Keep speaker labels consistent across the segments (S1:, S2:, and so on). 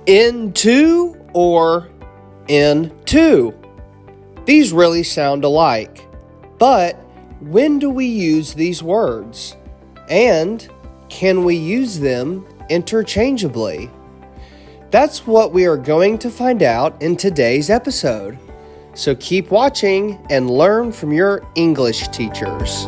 S1: Into or into. These really sound alike. But when do we use these words? And can we use them interchangeably? That's what we are going to find out in today's episode. So keep watching and learn from your English teachers.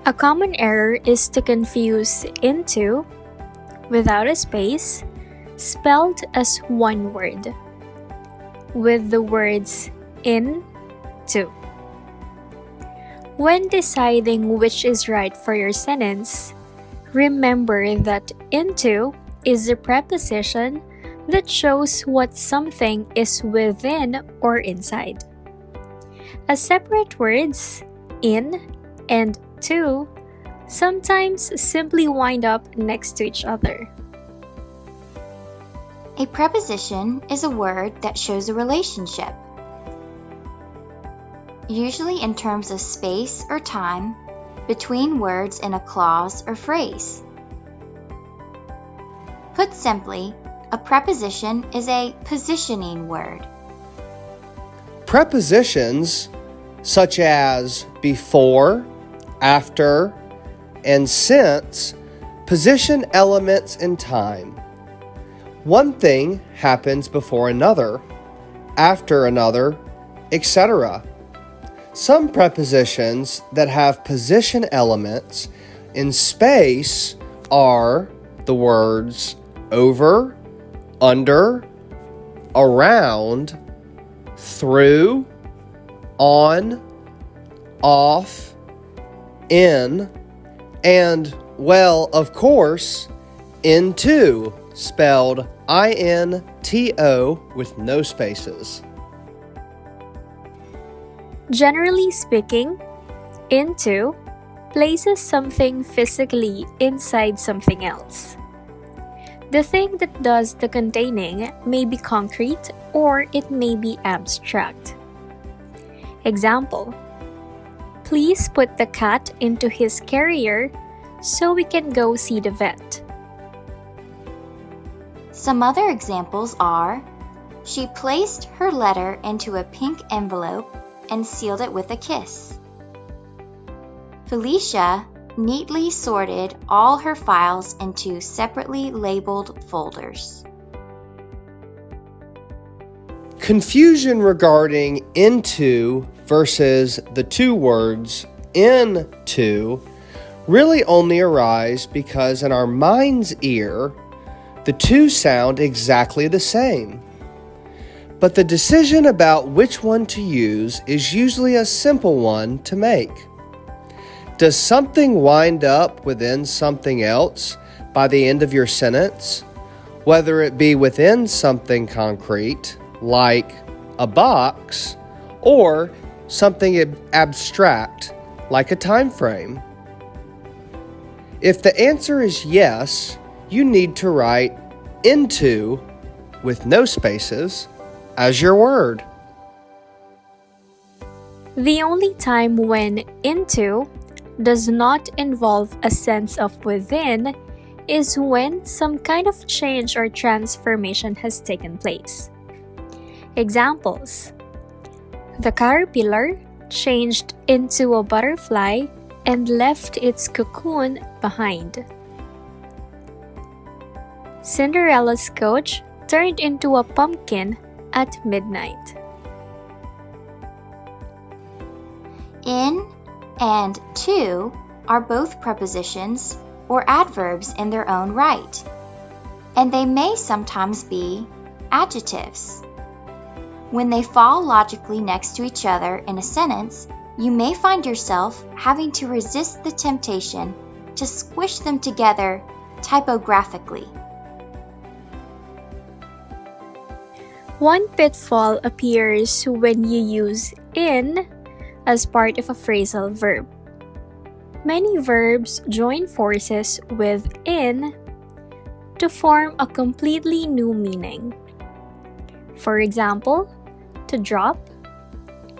S2: A common error is to confuse into, without a space, spelled as one word, with the words in, to. When deciding which is right for your sentence, remember that into is a preposition that shows what something is within or inside. As separate words, in and to sometimes simply wind up next to each other.
S3: A preposition is a word that shows a relationship, usually in terms of space or time between words in a clause or phrase. Put simply, a preposition is a positioning word.
S1: Prepositions such as before, after, and since position elements in time. One thing happens before another, after another, etc. Some prepositions that have position elements in space are the words over, under, around, through, on, off, in, and, well, of course, into, spelled I-N-T-O with no spaces.
S2: Generally speaking, into places something physically inside something else. The thing that does the containing may be concrete or it may be abstract. Example: please put the cat into his carrier so we can go see the vet.
S3: Some other examples are, she placed her letter into a pink envelope and sealed it with a kiss. Felicia neatly sorted all her files into separately labeled folders.
S1: Confusion regarding into versus the two words into really only arise because in our mind's ear, the two sound exactly the same. But the decision about which one to use is usually a simple one to make. Does something wind up within something else by the end of your sentence, whether it be within something concrete, like a box, or something abstract, like a time frame? If the answer is yes, you need to write into, with no spaces, as your word.
S2: The only time when into does not involve a sense of within is when some kind of change or transformation has taken place. Examples: the caterpillar changed into a butterfly and left its cocoon behind. Cinderella's coach turned into a pumpkin at midnight.
S3: In and to are both prepositions or adverbs in their own right, and they may sometimes be adjectives. When they fall logically next to each other in a sentence, you may find yourself having to resist the temptation to squish them together typographically.
S2: One pitfall appears when you use in as part of a phrasal verb. Many verbs join forces with in to form a completely new meaning. For example, to drop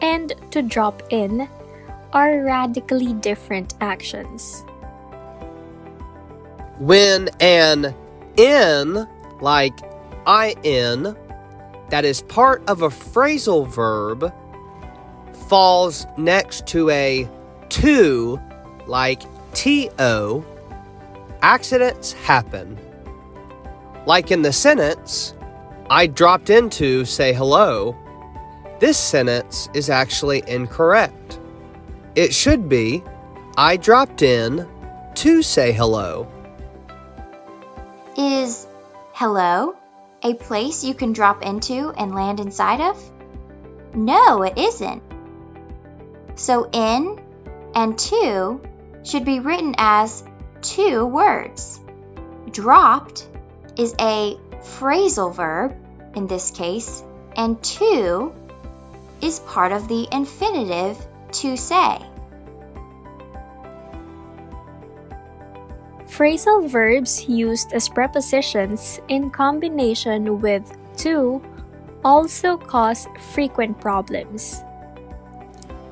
S2: and to drop in are radically different actions.
S1: When an in, like in, that is part of a phrasal verb, falls next to a to, like to, accidents happen. Like in the sentence, I dropped in to say hello. This sentence is actually incorrect. It should be, I dropped in to say hello.
S3: Is hello a place you can drop into and land inside of? No, it isn't. So in and to should be written as two words. Dropped is a phrasal verb in this case, and to is part of the infinitive to say.
S2: Phrasal verbs used as prepositions in combination with to also cause frequent problems.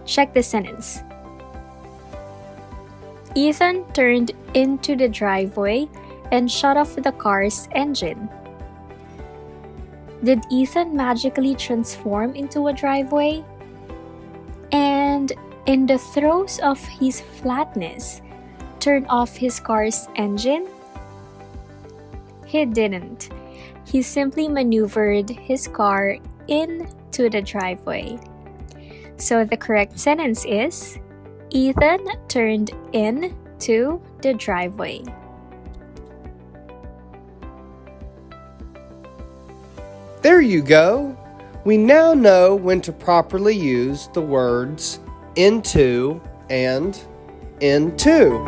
S2: Check this sentence. Ethan turned into the driveway and shut off the car's engine. Did Ethan magically transform into a driveway? And in the throes of his flatness, turn off his car's engine? He didn't. He simply maneuvered his car into the driveway. So the correct sentence is, Ethan turned into the driveway.
S1: There you go. We now know when to properly use the words into and into.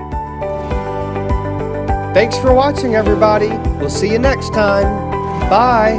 S1: Thanks for watching, everybody. We'll see you next time. Bye.